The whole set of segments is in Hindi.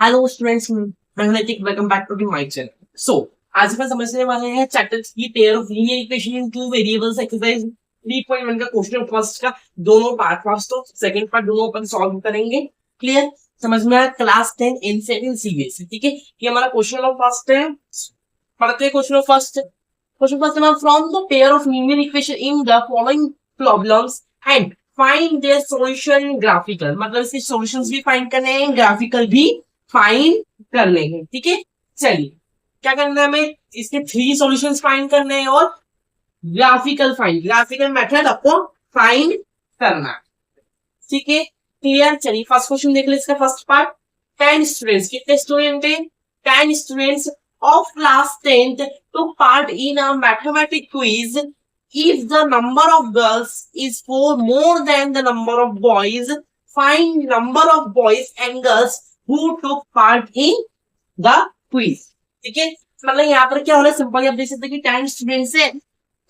हेलो स्टूडेंट्स, मैं Naitik. Welcome back to my channel. So आज अपन समझने वाले हैं चैप्टर की pair of linear equation in two variables exercise 3.1 का क्वेश्चन फर्स्ट का दोनों पार्ट। फर्स्ट और सेकंड पार्ट दोनों अपन सॉल्व करेंगे। क्लियर? समझ में आया? Class 10 NCERT in CBSE. ठीक है, ये हमारा क्वेश्चन ऑफ फर्स्ट है। पढ़ते हैं question of first. Question first है from the pair of linear equation in the following problems and find their solution graphical. मतलब इसके सॉल्यूशंस भी फाइंड करने हैं, ग्राफिकल भी फाइंड करने हैं। ठीक है, चलिए क्या करना है, हमें इसके 3 सॉल्यूशंस फाइंड करने हैं और ग्राफिकल मेथड आपको फाइंड करना है। ठीक है, क्लियर? चलिए फर्स्ट क्वेश्चन देख ले, इसका फर्स्ट पार्ट। 10 स्टूडेंट्स, कितने स्टूडेंट हैं? 10 students of class 10th took part in a mathematics quiz. If the number of girls is 4 more than the number of boys, find number of boys and girls who took part in the quiz. ठीक है, मतलब यहाँ पर क्या हो रहा है, सिंपली आप देख सकते हैं कि 10 स्टूडेंट्स है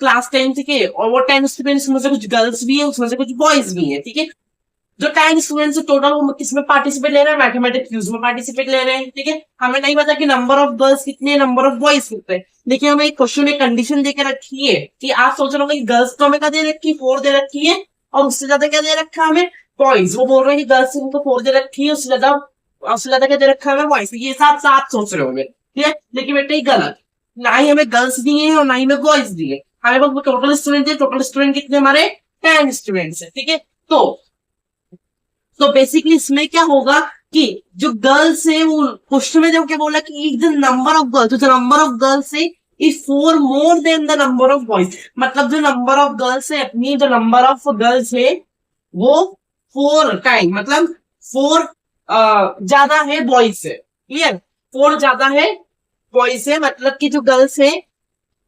क्लास 10th के, और वो 10 स्टूडेंट्स में से कुछ गर्ल्स भी है, उसमें से कुछ बॉयज भी है। ठीक है, जो 10 स्टूडेंट्स टोटल वो किसमें पार्टिसिपेट ले रहे हैं? मैथमेटिक्स क्विज में पार्टिसिपेट ले रहे हैं। ठीक है, हमें नहीं पता कि नंबर ऑफ गर्ल्स कितने, नंबर ऑफ बॉयज कितने। देखिए, हमें एक क्वेश्चन में कंडीशन देकर रखी है कि आप सोच रहे हो गर्ल्स तो हमें क्या दे रखी है? 4 दे रखी है, और उससे ज्यादा क्या दे रखा है हमें? बॉयज। वो बोल रहे हैं कि गर्ल्स उनको 4 दे रखी है, उससे ज्यादा क्या दे रखा है हमें? बॉयज। ये साथ साथ सोच रहे होंगे। ठीक है, लेकिन बेटा ये गलत, ना ही हमें गर्ल्स दिए हैं और ना ही हमें बॉयज दिए। हमें बस टोटल स्टूडेंट है। टोटल स्टूडेंट कितने हमारे? 10 स्टूडेंट्स है। ठीक है, तो बेसिकली इसमें क्या होगा कि जो गर्ल्स है वो क्वेश्चन में जब क्या बोला कि द नंबर ऑफ गर्ल्स, जो नंबर ऑफ गर्ल्स है is 4 more than the number of boys. मतलब जो नंबर ऑफ गर्ल्स है, अपनी जो नंबर ऑफ गर्ल्स है वो 4 टाइम, मतलब 4 ज्यादा है बॉयज से। क्लियर? 4 ज्यादा है बॉयज से, मतलब कि जो गर्ल्स है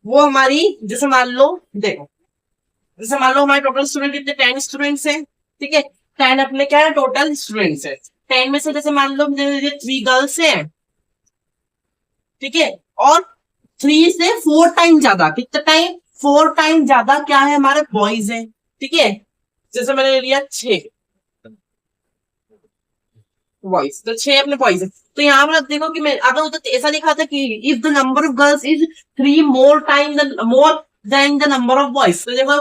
वो हमारी, जैसे मान लो, देखो जैसे मान लो हमारे टोटल स्टूडेंट कितने? 10 स्टूडेंट्स है। ठीक है, 10 अपने क्या है? टोटल स्टूडेंट्स है। 10 में से जैसे मान लो 3 गर्ल्स है। ठीक है, और 3 से 4 टाइम ज्यादा, कितना टाइम? 4 टाइम ज्यादा क्या है? हमारे बॉयज है। ठीक है, जैसे मैंने लिया 6 बॉयज, तो 6 अपने बॉयज है। तो यहाँ पर देखो कि मैं अगर उधर ऐसा लिखा था कि if the number of girls is 3 more than the number of boys, तो देखो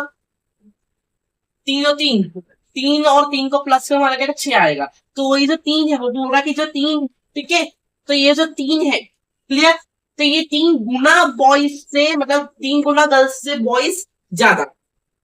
3 और 3, 3 और 3 को प्लस में हमारा क्या 6 आएगा। तो ये जो 3 है वो पूरा की जो 3, ठीक है, तो ये जो 3 है, क्लियर, तो ये 3 गुना बॉयज से, मतलब 3 गुना गर्ल्स से बॉयज ज्यादा।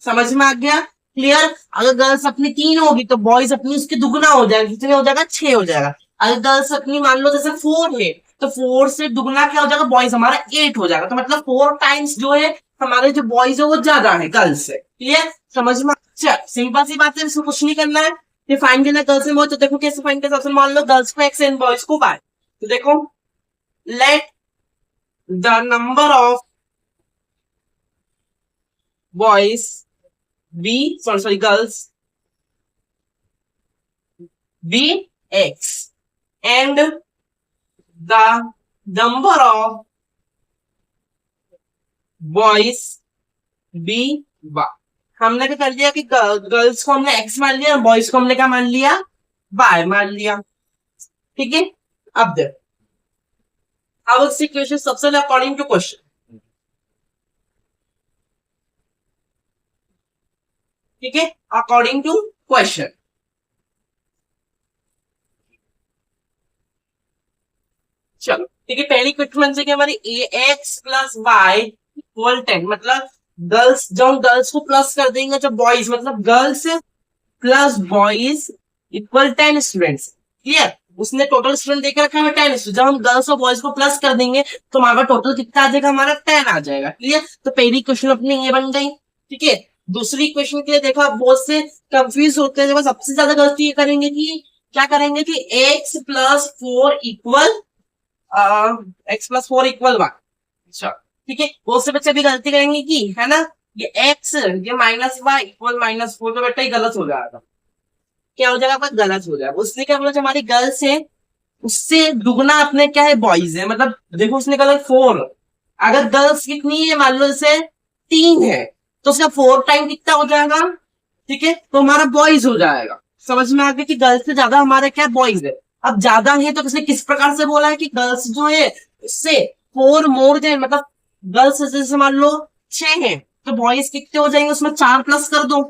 समझ में आ गया? क्लियर? अगर गर्ल्स अपनी 3 होगी तो बॉयज अपनी उसके दुगना हो जाएगा। कितने हो जाएगा? 6 हो जाएगा। अगर गर्ल्स अपनी मान लो जैसे 4 है, तो 4 से दुगना क्या हो जाएगा? बॉयज हमारा 8 हो जाएगा। तो मतलब 4 टाइम्स जो है हमारे जो बॉयज है वो ज्यादा है गर्ल्स से। क्लियर? समझ में? अच्छा, सिंपल सी बात है, इसको कुछ नहीं करना है। ये फाइंड करना गर्ल्स एंड बॉयज, तो देखो कैसे फाइंड कर सकते हैं। मान लो गर्ल्स को एक्स एंड बॉयज को वाई, तो देखो let the number of boys be, sorry girls be x and the number of boys be y. हमने क्या कर दिया कि गर्ल्स को हमने एक्स मान लिया और बॉयज को हमने क्या मान लिया? वाई मान लिया। ठीक है, अब देख, अब इस इक्वेशन सबसे अकॉर्डिंग टू क्वेश्चन। ठीक है, अकॉर्डिंग टू क्वेश्चन। चलो ठीक है, पहली क्वेश्चन से क्या हमारी ए एक्स प्लस वाई इक्वल 10, मतलब गर्ल्स, जब गर्ल्स को प्लस कर देंगे जब बॉयज, मतलब girls plus boys equal 10 students. Clear? उसने टोटल स्टूडेंट देकर रखा है 10 स्टूडेंट। जब हम गर्ल्स और बॉयज को प्लस कर देंगे तो हमारा टोटल कितना आ जाएगा? हमारा 10 आ जाएगा। क्लियर? तो पहली क्वेश्चन अपनी ये बन गई। ठीक है, दूसरी क्वेश्चन के लिए देखो, आप बहुत से कंफ्यूज होते हैं। देखो सबसे ज्यादा गलती ये करेंगे कि क्या करेंगे कि एक्स प्लस 4 इक्वल वन। अच्छा, ठीक है, बहुत से बच्चे भी गलती करेंगे कि, है ना, ये x ये माइनस वाई इक्वल -4, तो बेटा ये गलत हो जाएगा। क्या हो जाएगा? आपका गलत हो जाएगा। उसने क्या बोला, जो हमारी गर्ल्स है उससे दुगना अपने क्या है? बॉयज है। मतलब देखो उसने कहा 4, अगर गर्ल्स कितनी है, मान लो जैसे 3 है, तो उसका 4 टाइम कितना हो जाएगा? ठीक है, तो हमारा बॉयज हो जाएगा। समझ में आ गया कि गर्ल्स से ज्यादा हमारे क्या? बॉयज है। अब ज्यादा है तो किस प्रकार से बोला है कि गर्ल्स जो है इससे 4 मोर देन, मतलब गर्ल्स जैसे मान लो 6 है तो बॉयज कितने हो जाएंगे, उसमें 4 प्लस कर दो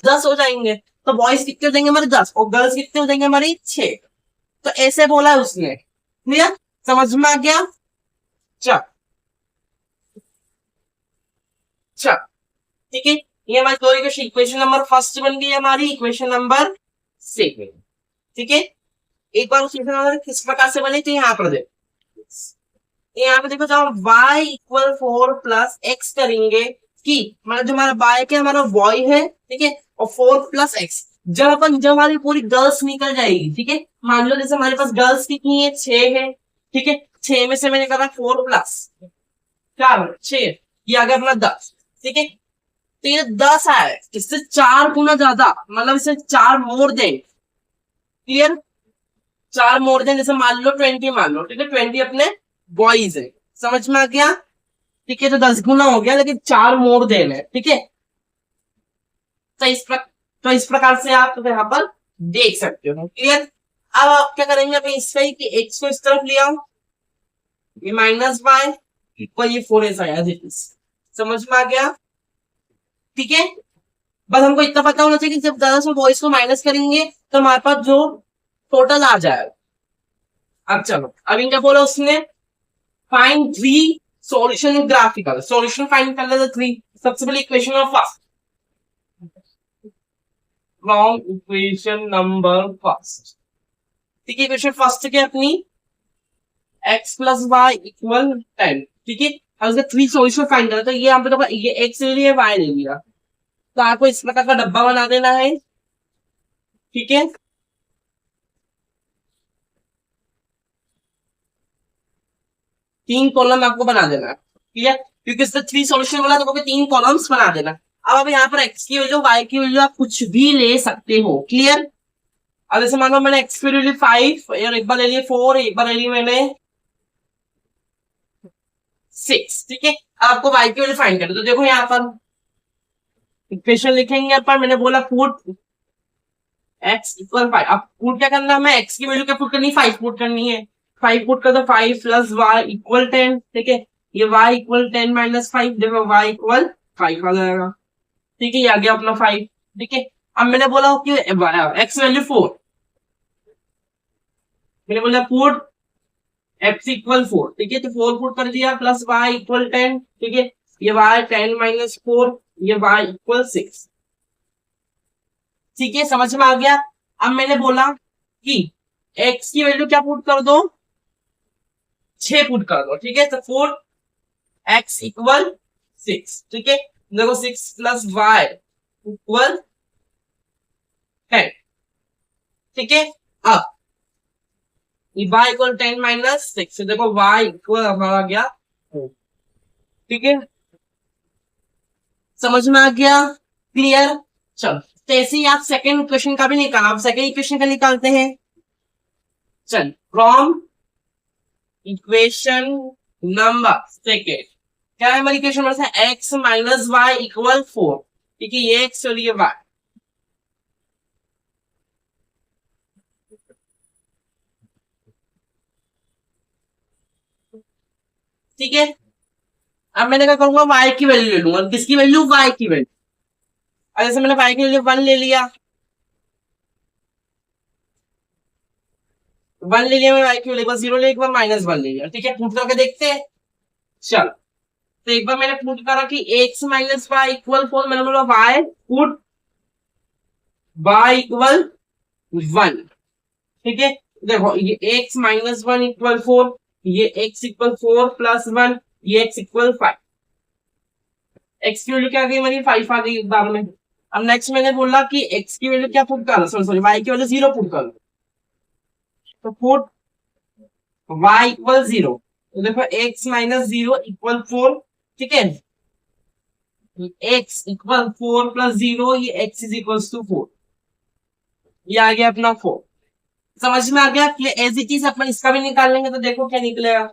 10 हो जाएंगे। तो बॉयज कितने हो जाएंगे हमारे 10 और गर्ल्स कितने हो जाएंगे हमारी 6। तो ऐसे बोला है उसने। क्लियर, समझ में आ गया। चल चल ठीक है, ये हमारी दो इक्वेशन, इक्वेशन नंबर फर्स्ट बन गई हमारी, इक्वेशन नंबर सेकंड। ठीक है, एक बार उस इक्वेशन नंबर किस प्रकार से बने तो यहाँ पर देखो, यहाँ पे देखो जब y इक्वल 4 प्लस एक्स करेंगे कि मतलब जो हमारा y के हमारा बॉय है, ठीक है, और 4 प्लस एक्स, जब हमारी पूरी गर्ल्स निकल जाएगी, ठीक है, मान लो जैसे हमारे पास गर्ल्स कितनी है 6 है, ठीक है, 6 में से मैंने करा 4 प्लस 4 6, ये आ गया अपना 10। ठीक है, तो ये 10 आया, इससे 4 गुना ज्यादा, मतलब इससे 4 more than. Clear, 4 more than, जैसे मान लो 20 मान लो, ठीक है, 20 अपने बॉयज है, समझ में आ गया। ठीक है, तो 10 गुना हो गया लेकिन 4 मोर देन है। ठीक है, तो इस प्रकार से आप तो यहाँ पर देख सकते हो। क्लियर, अब आप क्या करेंगे, अभी इसका ही कि एक्स को इस तरफ ले आओ, ये माइनस वाई इक्वल ये 4 आया, समझ में आ गया। ठीक है, बस हमको इतना पता होना चाहिए कि जब 10 में बॉयज को माइनस करेंगे तो हमारे पास जो टोटल आ जाएगा। अब चलो, अब इनका बोला उसने find 3 solution in graphical, solution find कर लेते 3। सबसे पहले equation of first, from equation number first. ठीक है, इक्वेशन फर्स्ट क्या अपनी x प्लस वाई इक्वल 10। ठीक है, अब इसका 3 सॉल्यूशन फाइंड करना, तो ये हम पे ये x ले लिया y ले लिया, तो आपको इस प्रकार का डब्बा बना देना है। ठीक है, तीन कॉलम आपको बना देना है। ठीक है, क्योंकि इससे 3 सॉल्यूशन बोला तो 3 कॉलम्स बना देना। अब यहाँ पर x की वैल्यू y की वैल्यू आप कुछ भी ले सकते हो। क्लियर, अब जैसे मान लो मैंने x की वैल्यू 5 और एक बार ले लिए 4, एक बार ले ली मैंने 6। ठीक है, आपको y की वैल्यू फाइंड करना, तो देखो यहाँ पर इक्वेशन लिखेंगे अपन, मैंने बोला पुट x इक्वल 5। अब पुट क्या करना है, हमें x की वैल्यू क्या पुट करनी है, 5 पुट करनी है। 5 पुट कर दो, 5 प्लस वाई इक्वल 10। ठीक है, ये y इक्वल 10 माइनस 5, देखो y इक्वल 5 आ जाएगा। ठीक है, ये आ गया अपना 5। ठीक है, अब मैंने बोला कि x वैल्यू 4, मैंने बोला पुट x इक्वल 4। ठीक है, तो 4 पुट कर दिया प्लस y इक्वल 10। ठीक है, ये y 10 माइनस 4, ये y इक्वल 6। ठीक है, समझ में आ गया। अब मैंने बोला कि x की वैल्यू क्या पुट कर दो, 6 पुट कर दो। ठीक है, तो 4 x इक्वल 6। ठीक है, देखो 6 प्लस वाई इक्वल 10। ठीक है, अब ये y इक्वल 10 माइनस 6, देखो y इक्वल हमारा गया 4। ठीक है, समझ में आ गया। क्लियर, चलो, तो ऐसे ही आप सेकेंड इक्वेशन का भी निकाला, आप सेकेंड इक्वेशन का निकालते हैं। चल, फ्रॉम इक्वेशन नंबर सेकेंड, क्या है हमारी इक्वेशन नंबर है, x माइनस वाई इक्वल 4। ठीक है, ये x और ये y। ठीक है, अब मैंने क्या करूंगा, y की वैल्यू ले लूंगा, किसकी वैल्यू, y की वैल्यू। जैसे मैंने y की वैल्यू 1 ले लिया, 1 ले लिया मैं y की वैल्यू, 0 ले, एक बार -1 ले लिया। ठीक है, पुट करके देखते हैं। चलो, तो एक बार मैंने पुट करा कि x माइनस वाई इक्वल 4, मैंने बोला y पुट y इक्वल 1। ठीक है, देखो ये x माइनस 1 इक्वल 4, ये x इक्वल 4 प्लस 1, ये x इक्वल 5। x की वैल्यू क्या आ गई हमारी, 5 आ गई एक बार में। अब नेक्स्ट मैंने बोला कि x की वैल्यू क्या पुट कर, सॉरी y की वैल्यू 0 पुट कर, तो पुट y इक्वल 0। तो देखो x माइनस 0 इक्वल 4। ठीक है, x इक्वल 4 प्लस 0, ये x इज इक्वल टू 4, ये आ गया अपना 4। समझ में आ गया। एज इट इज अपन इसका भी निकाल लेंगे, तो देखो क्या निकलेगा,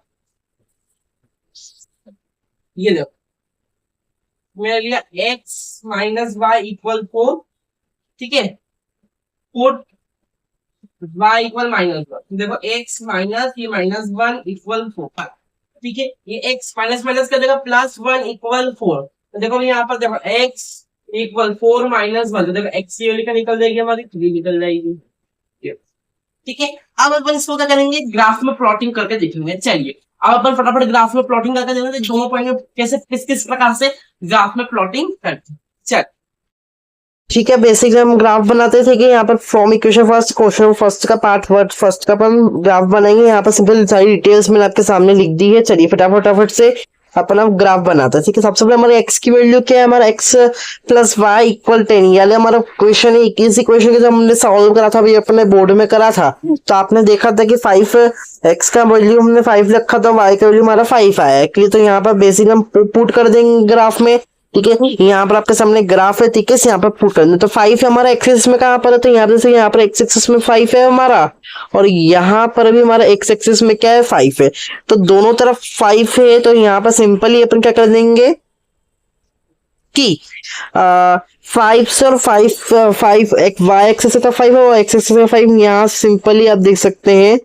ये देखो मेरा लिया x माइनस वाई इक्वल 4। ठीक है, पुट वाई इक्वल -1, देखो x माइनस ये -1 इक्वल 4, ठीक है। ये x माइनस माइनस कर देगा +1 इक्वल 4, तो देखो यहाँ पर देखो x इक्वल 4 -1, तो देखो x की वैल्यू निकल जाएगी हमारी 3 निकल जाएगी, ठीक है। अब अपन इसको क्या करेंगे, ग्राफ में प्लॉटिंग करके देखेंगे। चलिए अब अपन फटाफट ग्राफ में प्लॉटिंग करके देखेंगे दोनों पॉइंट में कैसे किस किस प्रकार से ग्राफ में प्लॉटिंग करते हैं। चल ठीक है, बेसिकली हम ग्राफ बनाते थे कि यहाँ पर from equation first question first का पार्ट फर्स्ट का अपन ग्राफ बनाएंगे। यहाँ पर सिंपल सारी डिटेल्स मैंने आपके सामने लिख दी है। चलिए फटाफट से अपन अब ग्राफ बनाते हैं, ठीक है। सबसे पहले हमारे x की वैल्यू क्या है, हमारा x प्लस वाई इक्वल 10, यानी हमारा क्वेश्चन है इस इक्वेशन के जब हमने सॉल्व करा था अभी अपने बोर्ड में करा था, तो आपने देखा था कि 5 x का वैल्यू हमने 5 रखा था, y का वैल्यू हमारा 5 आया है। तो यहाँ पर बेसिक हम पुट कर देंगे ग्राफ में, ठीक है। यहाँ पर आपके सामने ग्राफ है, ठीक है, यहाँ पर पुट करना, तो 5 हमारा एक्स एक्सिस में कहाँ पर है, तो यहाँ पर यहाँ पर एक्स एक्सिस में 5 है हमारा, और यहाँ पर भी हमारा एक्स एक्सिस में क्या है 5 है, तो दोनों तरफ 5 है। तो यहाँ पर सिंपली अपन क्या कर देंगे कि 5 से और 5 एक वाई एक्सिस का 5 है और एक्स एक्सिस का 5, यहाँ सिंपली आप देख सकते हैं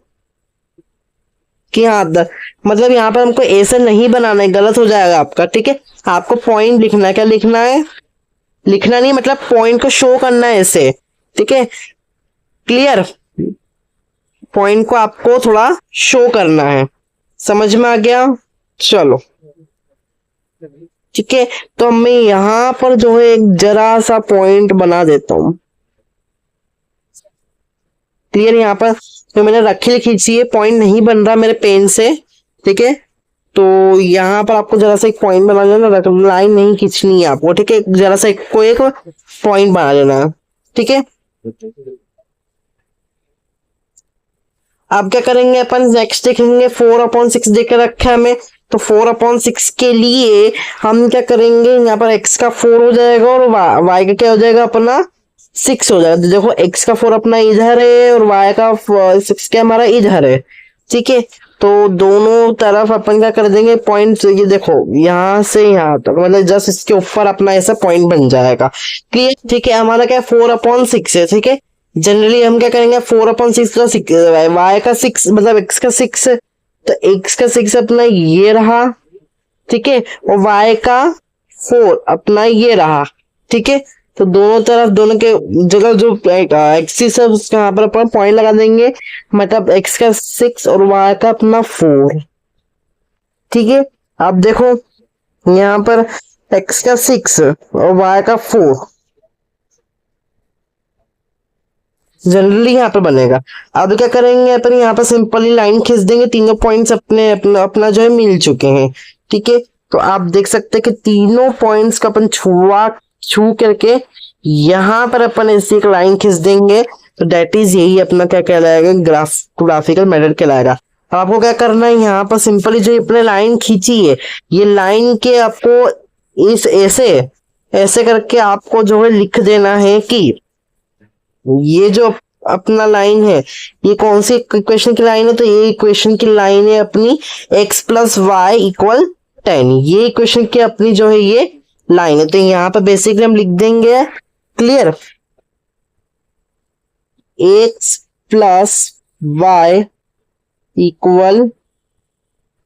कि हाँ मतलब यहाँ पर हमको ऐसे नहीं बनाना है, गलत हो जाएगा आपका, ठीक है। आपको पॉइंट लिखना है, क्या लिखना है, लिखना नहीं मतलब पॉइंट को शो करना है ऐसे, ठीक है, क्लियर। पॉइंट को आपको थोड़ा शो करना है, समझ में आ गया, चलो ठीक है। तो मैं यहाँ पर जो है एक जरा सा पॉइंट बना देता हूं, क्लियर। यहाँ पर तो मैंने रखी खींची है, पॉइंट नहीं बन रहा मेरे पेन से, ठीक है। तो यहाँ पर आपको जरा सा एक पॉइंट बना लेना, लाइन नहीं खींचनी है आपको, ठीक है। जरा सा एक पॉइंट बना लेना, ठीक है। अब क्या करेंगे अपन, नेक्स्ट देखेंगे 4/6 देकर रखा है हमें, तो 4/6 के लिए हम क्या करेंगे, यहाँ पर x का 4 हो जाएगा और y का क्या हो जाएगा अपना 6 हो जाएगा। तो देखो x का 4 अपना इधर है और y का 6 क्या हमारा इधर है, ठीक है। तो दोनों तरफ अपन क्या कर देंगे पॉइंट, ये देखो यहाँ से यहाँ तक मतलब जस्ट इसके ऊपर अपना ऐसा पॉइंट बन जाएगा, क्लियर, ठीक है। हमारा क्या 4/6 है, ठीक है। जनरली हम क्या करेंगे 4/6 का 6 y का 6 मतलब x का 6 है, तो x का 6 अपना ये रहा, ठीक है, और y का 4 अपना ये रहा, ठीक है। तो दोनों तरफ दोनों के जगह जो एक्सिस है उसके यहाँ पर अपन पॉइंट लगा देंगे, मतलब x का 6 और y का अपना 4, ठीक है। अब देखो यहाँ पर x का 6 और y का 4 जनरली यहाँ पर बनेगा। अब क्या करेंगे अपन, यहाँ पर सिंपली लाइन खींच देंगे, तीनों पॉइंट्स अपना जो है मिल चुके हैं, ठीक है। तो आप देख सकते हैं कि तीनों पॉइंट्स का अपन छू करके यहाँ पर अपन ऐसी एक लाइन खींच देंगे, तो डेट इज यही अपना क्या कहलाएगा, ग्राफिकल मेथड कहलाएगा। अब आपको क्या करना है, यहाँ पर सिंपली जो अपने लाइन खींची है ये लाइन के आपको इस ऐसे करके आपको जो है लिख देना है कि ये जो अपना लाइन है ये कौन सी इक्वेशन की लाइन है, तो ये इक्वेशन की लाइन है अपनी x प्लस वाई इक्वल 10, ये इक्वेशन की अपनी जो है ये लाइन है। तो यहाँ पर बेसिकली हम लिख देंगे, clear, x plus y equal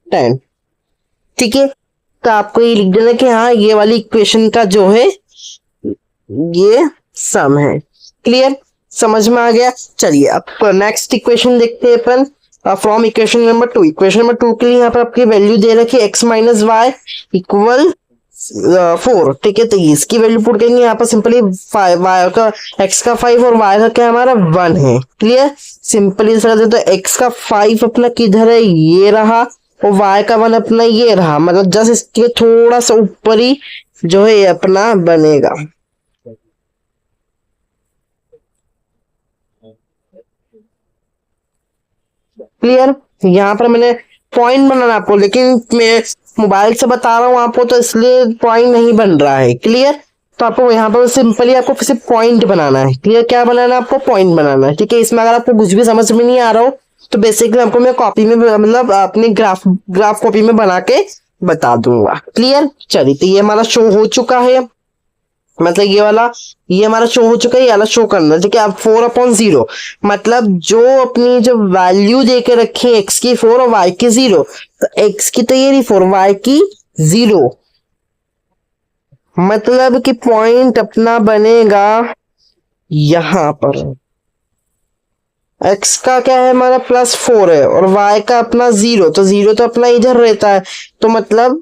10, ठीक है। तो आपको ये लिख देना कि हाँ ये वाली इक्वेशन का जो है ये सम है, क्लियर, समझ में आ गया। चलिए अब नेक्स्ट इक्वेशन देखते हैं अपन, from equation number 2। Equation number 2 के लिए यहाँ पर आपकी वैल्यू दे रखी है x माइनस वाई इक्वल 4, ठीक है। तो इसकी वैल्यू पुट करेंगे यहाँ पर सिंपली y का x का 5 और y का क्या हमारा 1 है, क्लियर। सिंपली तो x का 5 अपना किधर है, ये रहा, और y का 1 अपना ये रहा, मतलब जस्ट इसके थोड़ा सा ऊपर ही जो है अपना बनेगा, क्लियर। यहाँ पर मैंने पॉइंट बनाना आपको, लेकिन मैं मोबाइल से बता रहा हूँ आपको तो इसलिए पॉइंट नहीं बन रहा है, क्लियर। तो आपको यहाँ पर सिंपली आपको सिर्फ पॉइंट बनाना है, क्लियर। क्या बनाना है आपको, पॉइंट बनाना है, ठीक है। इसमें अगर आपको कुछ भी समझ में नहीं आ रहा हो तो बेसिकली आपको मैं कॉपी में मतलब अपनी ग्राफ कॉपी में बना के बता दूंगा, क्लियर। चलिए तो ये हमारा शो हो चुका है, मतलब ये हमारा शो हो चुका है, ये वाला शो करना है, ठीक है। अब 4/0 मतलब जो अपनी जो वैल्यू देके रखी है x की 4 और y की 0, तो x की तो ये रही 4, y की 0, मतलब कि पॉइंट अपना बनेगा यहां पर। x का क्या है हमारा +4 है और y का अपना 0, तो 0 तो अपना इधर रहता है, तो मतलब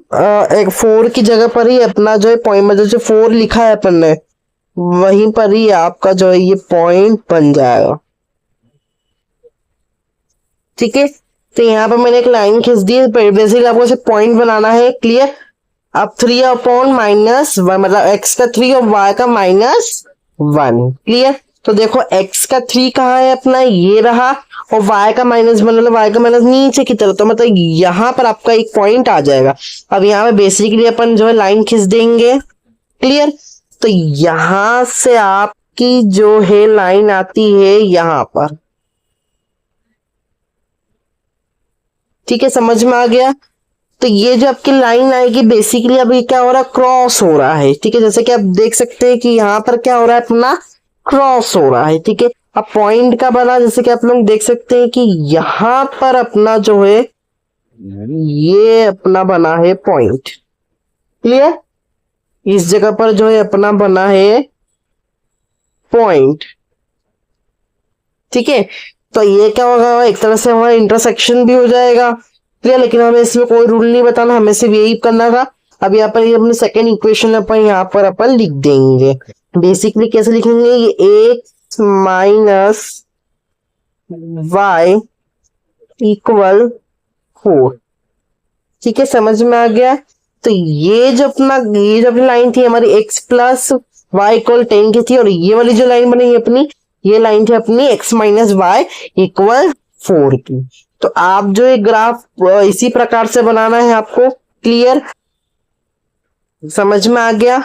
एक 4 की जगह पर ही अपना जो है पॉइंट, मतलब जो 4 लिखा है अपन ने वहीं पर ही आपका जो है ये पॉइंट बन जाएगा, ठीक है। तो यहाँ पर मैंने एक लाइन खींच दी, बेसिकली आपको सिर्फ पॉइंट बनाना है, क्लियर। अब 3/-1 मतलब x का 3 और y का -1, क्लियर। तो देखो x का 3 कहाँ है अपना, ये रहा, और y का -1 मतलब y का माइनस नीचे की तरफ, तो मतलब यहाँ पर आपका एक पॉइंट आ जाएगा। अब यहाँ पे बेसिकली अपन जो है लाइन खींच देंगे, क्लियर। तो यहां से आपकी जो है लाइन आती है यहां पर, ठीक है, समझ में आ गया। तो ये जो आपकी लाइन आएगी बेसिकली अभी क्या हो रहा है, क्रॉस हो रहा है, ठीक है। जैसे कि आप देख सकते हैं कि यहाँ पर क्या हो रहा है अपना, क्रॉस हो रहा है, ठीक है। अब पॉइंट का बना, जैसे कि आप लोग देख सकते हैं कि यहाँ पर अपना जो है ये अपना बना है पॉइंट, क्लियर। इस जगह पर जो है अपना बना है पॉइंट, ठीक है। तो ये क्या होगा, एक तरह से हमारा इंटरसेक्शन भी हो जाएगा, क्लियर। लेकिन हमें इसमें कोई रूल नहीं बताना, हमें सिर्फ यही करना था। अब यहाँ पर ये अपने सेकेंड इक्वेशन अपन यहाँ पर अपन लिख देंगे। बेसिकली कैसे लिखेंगे, ये x - y = 4, ठीक है, समझ में आ गया। तो ये जो अपनी लाइन थी हमारी x + y = 10 की थी, और ये वाली जो लाइन बनी अपनी, ये लाइन थी अपनी x - y = 4 की। तो आप जो एक ग्राफ इसी प्रकार से बनाना है आपको, क्लियर, समझ में आ गया।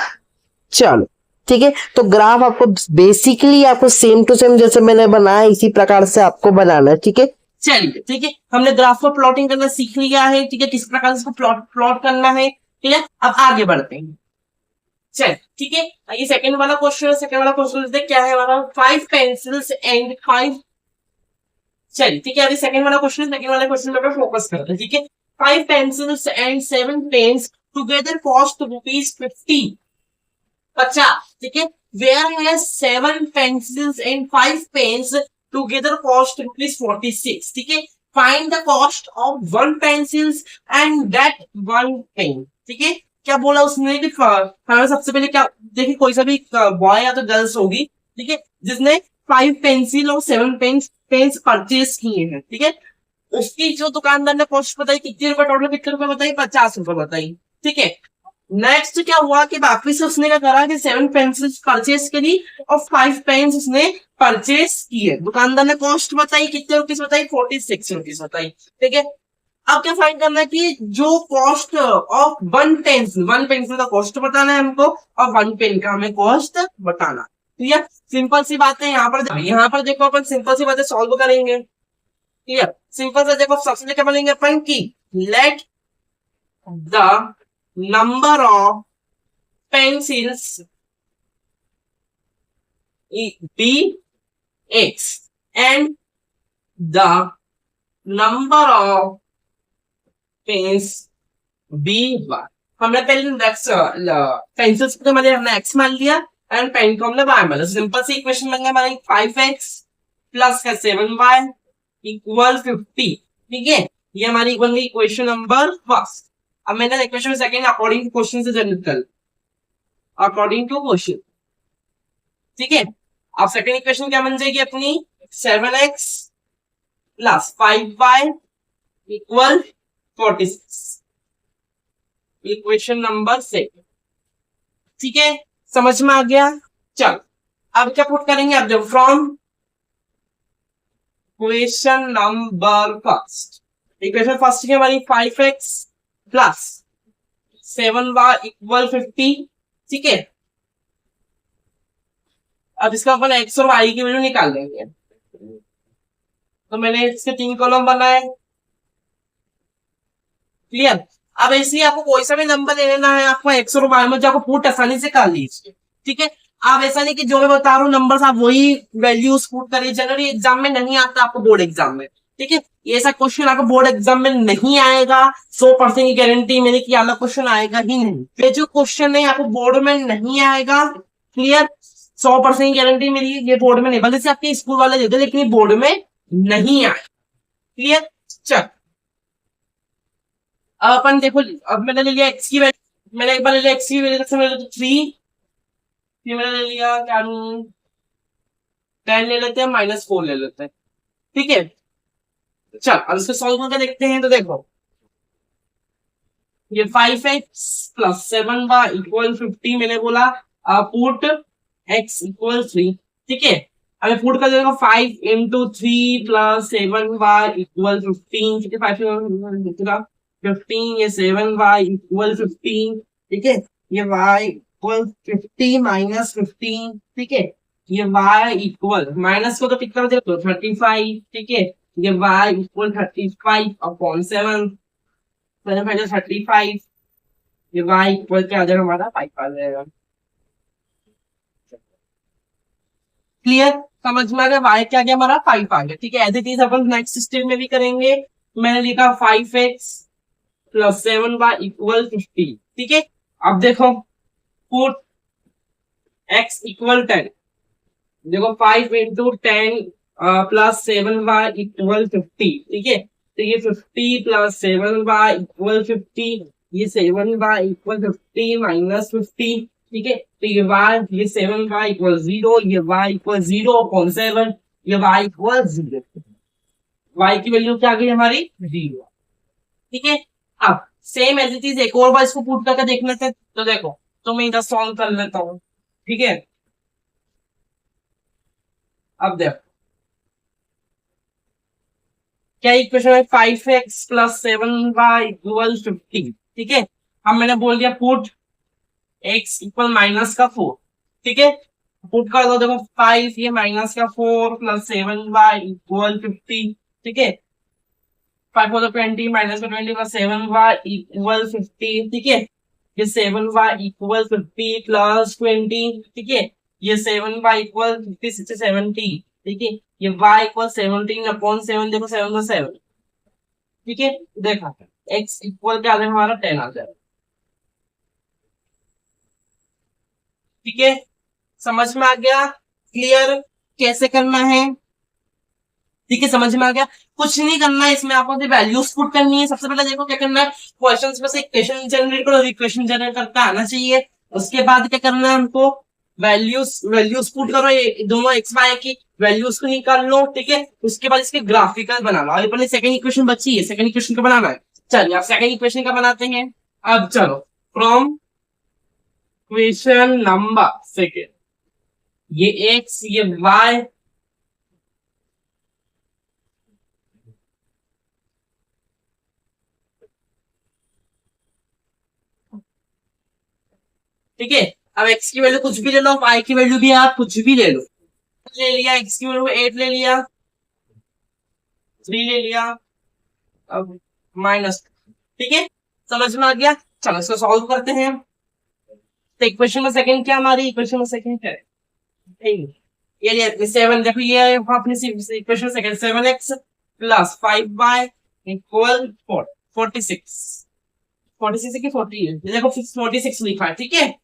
चलो ठीक है, तो ग्राफ आपको बेसिकली आपको सेम टू सेम जैसे मैंने बनाया इसी प्रकार से आपको बनाना है, ठीक है। चलिए ठीक है, हमने ग्राफ को प्लॉटिंग करना सीख लिया है, ठीक है, किस प्रकार से इसको प्लॉट करना है, ठीक है। अब आगे बढ़ते हैं, चल ठीक है। ये सेकंड वाला क्वेश्चन है, सेकंड वाला क्वेश्चन क्या है हमारा, 5 पेंसिल्स एंड 5, चलिए ठीक है। अभी सेकंड वाला क्वेश्चन है, सेकंड वाले क्वेश्चन पे फोकस करते हैं, ठीक है। 5 pencils and 7 pens together cost ₹50, 50, ठीक है। वेयर है 7 pencils and 5 pens together cost ₹46, ठीक है। Find the cost of 1 pencils and that 1 pen, ठीक है। क्या बोला उसने कि हमें सबसे पहले क्या, देखिए कोई सा भी बॉय या तो गर्ल्स होगी, ठीक है, जिसने 5 पेंसिल और 7 पेन्स परचेज किए हैं, ठीक है। उसकी जो दुकानदार ने कॉस्ट बताई कितने रुपए, टोटल कितने रुपए बताई, ₹50 बताई, ठीक है। नेक्स्ट क्या हुआ कि वापिस उसने क्या करा कि 7 पेंसिल परचेज करी और 5 पेन्स उसने परचेज किए। दुकानदार ने कॉस्ट बताई कितने रुपीज बताई, ₹46 बताई, ठीक है। अब क्या फाइंड करना है कि जो कॉस्ट ऑफ 1 पेंसिल का कॉस्ट बताना है हमको, और 1 पेन का हमें कॉस्ट बताना, ठीक है। सिंपल सी बात है, यहाँ पर देखो अपन सिंपल सी बातें सॉल्व करेंगे, क्लियर। सिंपल से देखो, सबसे पहले क्या बोलेंगे अपन की let the number of pencils be x and the number of pens be y। हमने पहले पेंसिल्स को हमने x मान लिया एंड पेन को हमने y मान लिया। सिंपल सी इक्वेशन बन गया हमारी 5x प्लस 7y = 50, ठीक है। ये हमारी बन गई इक्वेशन नंबर फर्स्ट। अब मैंने equation second according to question से जनरेट कर, अकॉर्डिंग टू क्वेश्चन, ठीक है। अब सेकंड इक्वेशन क्या बन जाएगी अपनी, 7x plus 5y = 46, equation number 6, ठीक है, समझ में आ गया। चल अब क्या पुट करेंगे, अब जब from equation number first, equation first की हमारी 5x प्लस 7y = 50, ठीक है। अब इसका अपन x और y की वैल्यू निकाल लेंगे, तो मैंने इसके 3 कॉलम बनाए, क्लियर। अब ऐसे ही आपको कोई सा भी नंबर ले लेना है, आपको x और y में आपको पुट आसानी से कर लीजिए, ठीक है। आप ऐसा नहीं कि जो मैं बता रहा हूँ नंबर्स आप वही वैल्यूज पुट करिए, जनरली एग्जाम में नहीं आता आपको बोर्ड एग्जाम में, ठीक है। ये ऐसा क्वेश्चन आपको बोर्ड एग्जाम में नहीं आएगा, 100% की गारंटी मेरी कि अलग क्वेश्चन आएगा ही नहीं। ये जो क्वेश्चन है आपको बोर्ड में नहीं आएगा, क्लियर, 100% की गारंटी मेरी, ये बोर्ड में नहीं, भले से आपके स्कूल वाले देते लेकिन ये बोर्ड में नहीं आए, क्लियर। चल अब अपन देखो, अब मैंने ले लिया एक्स की वैल्यू, मैंने एक बार ले लिया एक्स की वैल्यू, जैसे मैंने 3, फिर मैंने ले लिया क्या 10 ले लेते हैं, -4 ले लेते हैं, ठीक है। चल अब इसको सॉल्व करके देखते हैं। तो देखो ये 5x + 7y = 50 मैंने बोला, पुट x = 3, ठीक है। अब पुट कर देगा 5 × 3 + 7y = 15, ठीक है। 5 15, ये 7y = 15, ठीक है। ये y = 50 - 15, ठीक है। ये y इक्वल माइनस को तो कितना हो जाएगा, 35, ठीक है। ये y = 35/7, 35, ये y इक्वल क्या आ जाएगा हमारा 5 आ जाएगा, क्लियर, समझ में आ गया। y क्या गया हमारा 5 आ गया, ठीक है। एज इट इज अपन नेक्स्ट स्टेप में भी करेंगे। मैंने लिखा 5x + 7y = 50, ठीक है। अब देखो पुट x = 10, देखो 5 × 10 + 7y = 50, ठीक है। तो ये 50 + 7y = 50, ये 7y = 50 - 50, ठीक है। तो ये y, ये 7y = 0, ये y = 0/7, ये y = 0, y की वैल्यू क्या आ गई हमारी 0, ठीक है। अब सेम एज इट इज एक और बार इसको पुट करके देखना है। तो देखो तो मैं इधर सॉल्व कर लेता हूँ, ठीक है। अब देखो क्या इक्वेशन है, 5x + 7y = 50, ठीक है। अब मैंने बोल दिया पुट x = -4, ठीक है। पुट कर दो, देखो 5 ये -4 + 7y = 50, ठीक है। 5 4 20 -20 + 7y = 50, ठीक है। ये 7y = 50 + 20, ठीक है। ये 7y = 50 60 70, ठीक है। ये y = 17/7, देखो 7 + 7, ठीक है। देखा x इक्वल क्या आ जाएगा हमारा 10 आ जाएगा, ठीक है। समझ में आ गया, क्लियर, कैसे करना है, ठीक है। समझ में आ गया, कुछ नहीं करना है इसमें, आपको वैल्यूज पुट करनी है। सबसे पहले देखो क्या करना है, क्वेश्चंस में से इक्वेशन जनरेट करो, इक्वेशन जनरेट करता आना चाहिए। उसके बाद क्या करना है हमको, वैल्यूज पुट करो, ये दोनों एक्स वाई की वैल्यूज को निकाल लो, ठीक है। उसके बाद इसके ग्राफिकल बना लो। अभी अपने सेकंड इक्वेशन बची है, सेकंड इक्वेशन का बनाना है। चलिए आप सेकंड इक्वेशन का बनाते हैं। अब चलो फ्रॉम इक्वेशन नंबर सेकंड, ये एक्स ये वाई, ठीक है। अब x की वैल्यू कुछ भी ले लो, y की वैल्यू भी आप कुछ भी ले लो, ले लिया x की वैल्यू 8 ले लिया, 3 ले लिया, अब माइनस, ठीक है। समझ में आ गया, चलो इसको सॉल्व करते हैं। तो इक्वेशन में सेकंड क्या, हमारी इक्वेशन में सेकंड क्या है, ये लिया 7, देखो ये अपनी इक्वेशन सेकंड 7x + 5y = 46, 46 है कि 40 है, देखो 46 लिखा है, ठीक है।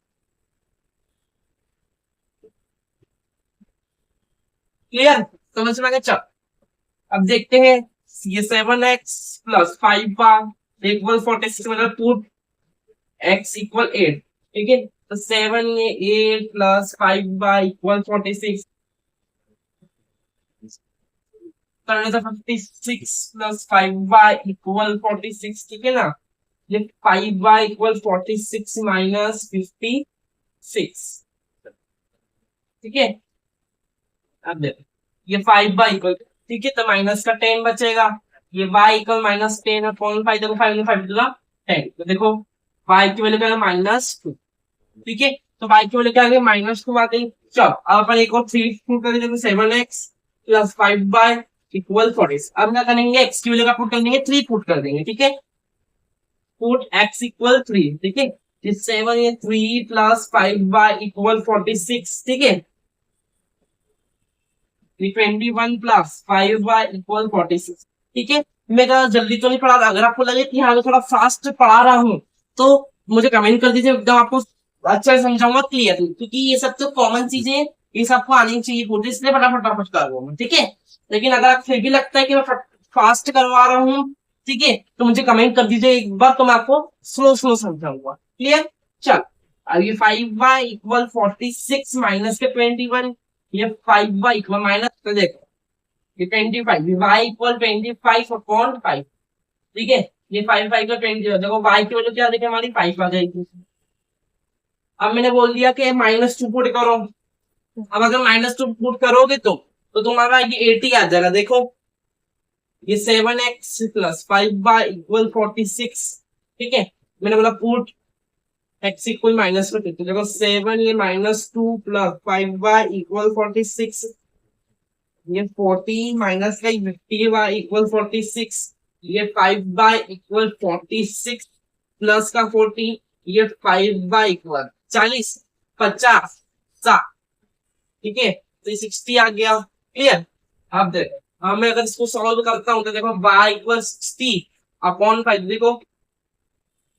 क्लियर, समझ में आ गया। चल अब देखते हैं, ये 7x + 5y = 46, मतलब पुट x = 8, ठीक है। तो 7 ये 8 + 5y = 46, करने तो 56 + 5y = 46, ठीक है ना। ये 5y = 46 - 56, ठीक है। अब देखो ये 5y = ठीक है, तो माइनस का 10 बचेगा, ये y = -10/5, देखो 5 में 5 दूंगा 10, तो देखो y की वैल्यू क्या है -2, ठीक है। तो y की वैल्यू क्या आ गई -2 आ गई। चलो अब अपन एक और 3 पुट कर देंगे, 7x + 5y = 40। अब क्या करेंगे, x की वैल्यू का पुट कर देंगे, 3 पुट कर देंगे, ठीक है। पुट x = 3, ठीक है। ये 7 ये 3 प्लस 5y इक्वल 46, ठीक है। ये 21 प्लस 5y इक्वल 46, ठीक है। मैं ज़्यादा जल्दी तो नहीं पढ़ा रहा, अगर आपको लगे कि हाँ मैं थोड़ा फास्ट पढ़ा रहा हूँ तो मुझे कमेंट कर दीजिए, एकदम आपको अच्छा से समझाऊंगा क्लियर, क्योंकि ये सब तो कॉमन चीजें हैं, ये सबको आनी चाहिए पूरी, इसलिए फटाफट फटाफट कर रहा हूँ, ठीक है। लेकिन अगर आप फिर भी लगता है कि मैं फास्ट करवा रहा हूँ, ठीक है, तो मुझे कमेंट कर दीजिए एक बार, तो मैं आपको स्लो स्लो समझाऊंगा, क्लियर। चल, अब ये 5y इक्वल 46 माइनस के 21, ये 5y इक्वल माइनस, तो देखो ये 25, y इक्वल 25 अपॉन 5, ठीक है। ये 5 का 20, देखो y की वैल्यू क्या देखे हमारी 5 आ जाएगी। अब मैंने बोल दिया कि -2 पुट करो, अब अगर -2 पुट करोगे तो तुम्हारा ये 80 आ जाएगा, देखो ये 7x प्लस 5y इक्वल 46, ठीक है। मैंने बोला पुट x इक्वल -2, तो देखो 7 ये -2 प्लस 5y इक्वल 46, ये 40 माइनस का 50y इक्वल 46, ये 5y इक्वल 46 प्लस का 40, ये 5y इक्वल 40, 50, 7, ठीक है। तो ये 60 आ गया, क्लियर। अब देखो, अब मैं अगर इसको सॉल्व करता हूँ तो देखो y इक्वल 60 अपॉन 5, देखो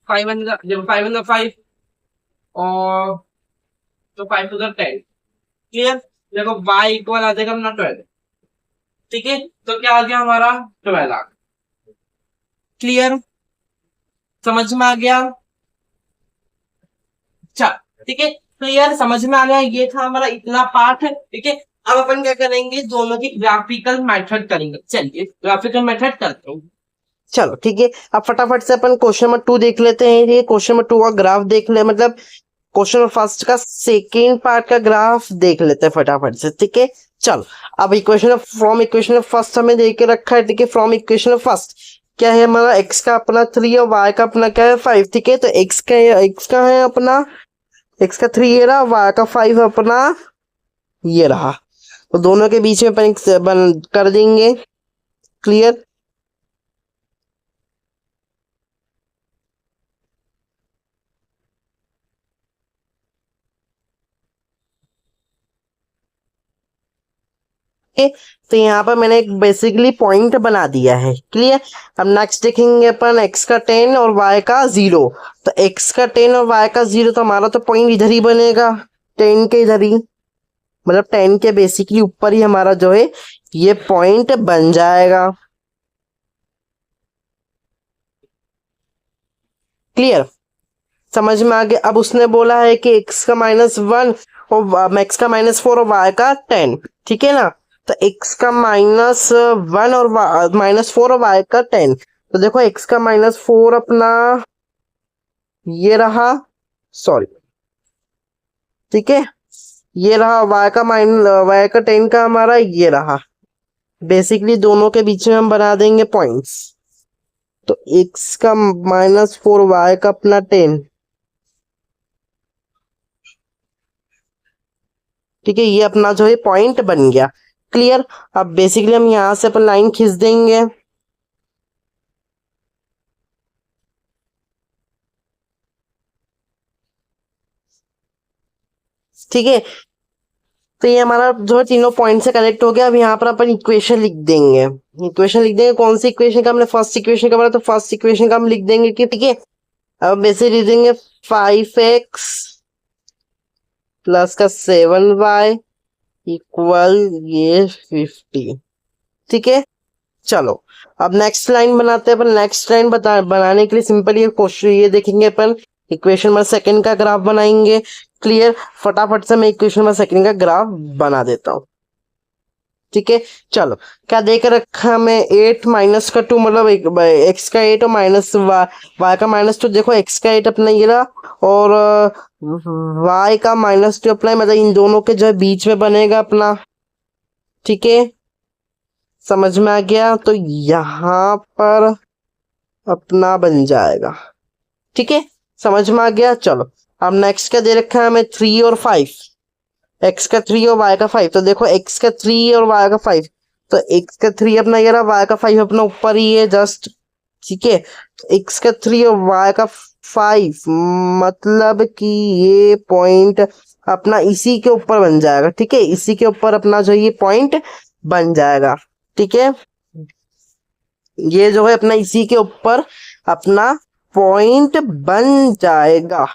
5 और तो 5 to the 10, क्लियर। देखो y इक्वल आ जाएगा अपना 12, ठीक है। तो क्या आ गया हमारा 12 आ गया, क्लियर, समझ में आ गया। अच्छा, ठीक है, क्लियर, समझ में आ गया। ये था हमारा इतना पार्ट, ठीक है। अब अपन क्या करेंगे, दोनों की ग्राफिकल मेथड करेंगे, चलिए ग्राफिकल मेथड करते हैं। चलो ठीक है, अब फटाफट से अपन क्वेश्चन नंबर 2 देख लेते हैं। ये क्वेश्चन नंबर 2 का ग्राफ देख ले, मतलब क्वेश्चन नंबर फर्स्ट का सेकेंड पार्ट का ग्राफ देख लेते हैं फटाफट से, ठीक है। चलो, अब इक्वेशन फ्रॉम इक्वेशन फर्स्ट हमें दे के रखा है, ठीक है। फ्रॉम इक्वेशन फर्स्ट क्या है हमारा, x का अपना 3 और y का अपना क्या है 5, ठीक है। तो x का है अपना, x का 3 ये रहा, y का 5 अपना ये रहा, तो दोनों के बीच में अपन बन कर देंगे, क्लियर। तो यहाँ पर मैंने एक बेसिकली पॉइंट बना दिया है, क्लियर। अब नेक्स्ट देखेंगे अपन x का 10 और y का 0, तो x का 10 और y का 0, तो हमारा तो पॉइंट इधर ही बनेगा, 10 के इधर ही, मतलब 10 के बेसिकली ऊपर ही हमारा जो है ये पॉइंट बन जाएगा, क्लियर, समझ में आ गया। अब उसने बोला है कि x का -1 और x का -4 और y का 10, ठीक है ना। तो x का -1 और -4 और y का 10, तो देखो x का -4 अपना ये रहा, सॉरी, ठीक है, ये रहा, y का 10 का हमारा ये रहा, बेसिकली दोनों के बीच में हम बना देंगे पॉइंट्स, तो x का -4 y का अपना 10, ठीक है, ये अपना जो है पॉइंट बन गया, क्लियर। अब बेसिकली हम यहां से अपन लाइन खींच देंगे, ठीक है। तो ये हमारा जो है तीनों पॉइंट से कनेक्ट हो गया। अब यहाँ पर अपन इक्वेशन लिख देंगे, कौन सी इक्वेशन का, हमने फर्स्ट इक्वेशन का बोला, तो फर्स्ट इक्वेशन का हम लिख देंगे कि ठीक है। अब बेसिकली लिख देंगे 5x प्लस का 7y इक्वल ये 50, ठीक है। चलो, अब नेक्स्ट लाइन बनाते हैं अपन। नेक्स्ट लाइन बनाने के लिए सिंपल ये क्वेश्चन ये देखेंगे अपन, इक्वेशन नंबर सेकंड का ग्राफ बनाएंगे, क्लियर। फटाफट से मैं इक्वेशन नंबर सेकंड का ग्राफ बना देता हूँ, ठीक है। चलो, क्या देकर रखा मैं 8 माइनस का 2, मतलब x का 8 और माइनस y का -2, देखो x का 8 अपना ये रहा और y का -2 अपना, मतलब इन दोनों के जो है बीच में बनेगा अपना, ठीक है, समझ में आ गया। तो यहाँ पर अपना बन जाएगा, ठीक है, समझ में आ गया। चलो, अब नेक्स्ट क्या दे रखा है हमें 3 और 5, x का 3 और y का 5, तो देखो x का 3 और y का 5, तो x का 3 अपना ये रहा, y का 5 अपना ऊपर ही है जस्ट, ठीक है, x का 3 और y का 5, मतलब कि ये पॉइंट अपना इसी के ऊपर बन जाएगा। ठीक है, इसी के ऊपर अपना जो ये पॉइंट बन जाएगा। ठीक है, ये जो है अपना इसी के ऊपर अपना पॉइंट बन जाएगा।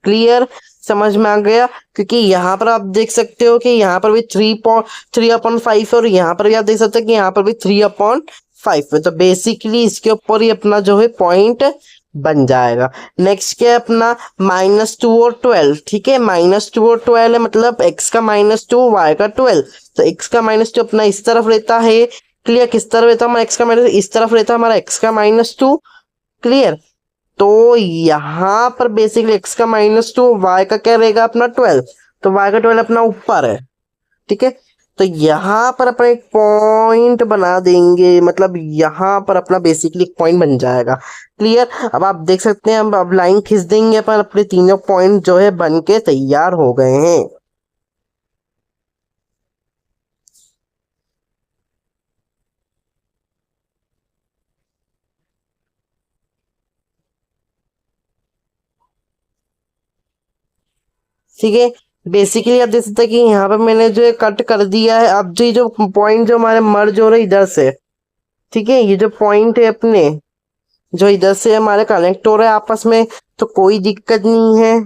क्लियर, समझ में आ गया? क्योंकि यहाँ पर आप देख सकते हो कि यहाँ पर भी 3/5 और यहाँ पर भी आप देख सकते हो कि यहाँ पर भी 3/5 है। तो बेसिकली इसके ऊपर ही अपना जो है पॉइंट बन जाएगा। नेक्स्ट क्या है अपना -2 और 12। ठीक है, -2 और 12 है, मतलब x का -2 y का 12। तो x का -2 अपना इस तरफ रहता है। क्लियर, किस तरफ रहता है हमारा x का माइनस, इस तरफ रहता है हमारा x का -2। क्लियर, तो यहाँ पर बेसिकली x का -2, y का क्या रहेगा अपना 12। तो y का 12 अपना ऊपर है। ठीक है, तो यहाँ पर अपना एक पॉइंट बना देंगे, मतलब यहाँ पर अपना बेसिकली एक पॉइंट बन जाएगा। क्लियर, अब आप देख सकते हैं अब लाइन खींच देंगे अपन, अपने तीनों पॉइंट जो है बन के तैयार हो गए हैं। ठीक है, बेसिकली आप देख सकते हैं कि यहाँ पर मैंने जो है कट कर दिया है। अब जो ये जो पॉइंट जो हमारे मर्ज हो रहे इधर से, ठीक है, ये जो पॉइंट है अपने जो इधर से हमारे कनेक्ट हो रहे हैं आपस में, तो कोई दिक्कत नहीं है।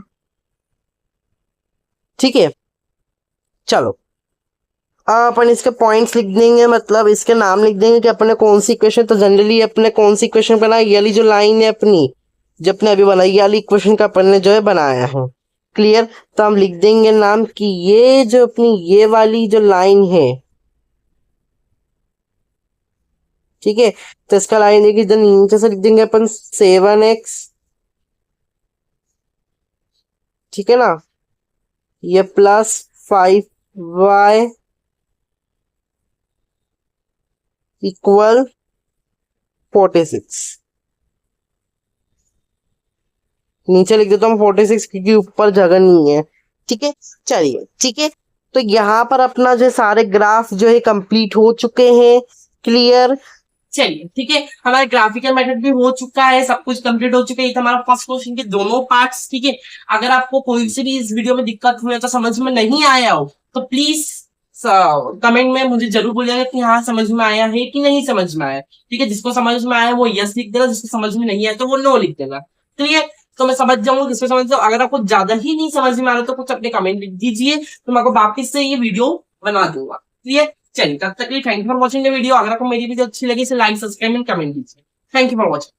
ठीक है, चलो अब अपन इसके पॉइंट्स लिख देंगे, मतलब इसके नाम लिख देंगे कि अपने कौन सी इक्वेशन। तो जनरली अपने कौन सी इक्वेशन बनाई, ये वाली जो लाइन है अपनी जो अपने अभी बनाई, ये वाली इक्वेशन का अपन ने जो है बनाया है। क्लियर, तो हम लिख देंगे नाम कि ये जो अपनी ये वाली जो लाइन है, ठीक है, तो इसका लाइन है कि इधर नीचे से लिख देंगे अपन 7x। ठीक है ना, ये +5y इक्वल 46। नीचे लिख देता हूँ 46 क्योंकि ऊपर जगह नहीं है। ठीक है, चलिए ठीक है, तो यहाँ पर अपना जो सारे ग्राफ जो है कंप्लीट हो चुके हैं। क्लियर, चलिए ठीक है, हमारा ग्राफिकल मेथड भी हो चुका है, सब कुछ कंप्लीट हो चुका है। ये था हमारा फर्स्ट क्वेश्चन के दोनों पार्ट्स। ठीक है, अगर आपको कोई सी भी इस वीडियो में दिक्कत हुई है तो समझ में नहीं आया हो तो प्लीज कमेंट में मुझे जरूर बोलिएगा कि हाँ समझ में आया है कि नहीं समझ में आया। ठीक है, जिसको समझ में आया वो यस लिख देगा, जिसको समझ में नहीं आया तो वो नो लिख देगा। क्लियर, तो मैं समझ जाऊंगा किसको समझ जाऊँ। अगर आपको ज्यादा ही नहीं समझ में आ रहा तो कुछ अपने कमेंट लिख दीजिए, तो मैं आपको वापिस से ये वीडियो बना दूंगा। क्लियर, चलिए तब तक के लिए thank you for watching the video. अगर आपको मेरी वीडियो अच्छी लगी इसे लाइक, सब्सक्राइब एंड कमेंट कीजिए। Thank you for watching.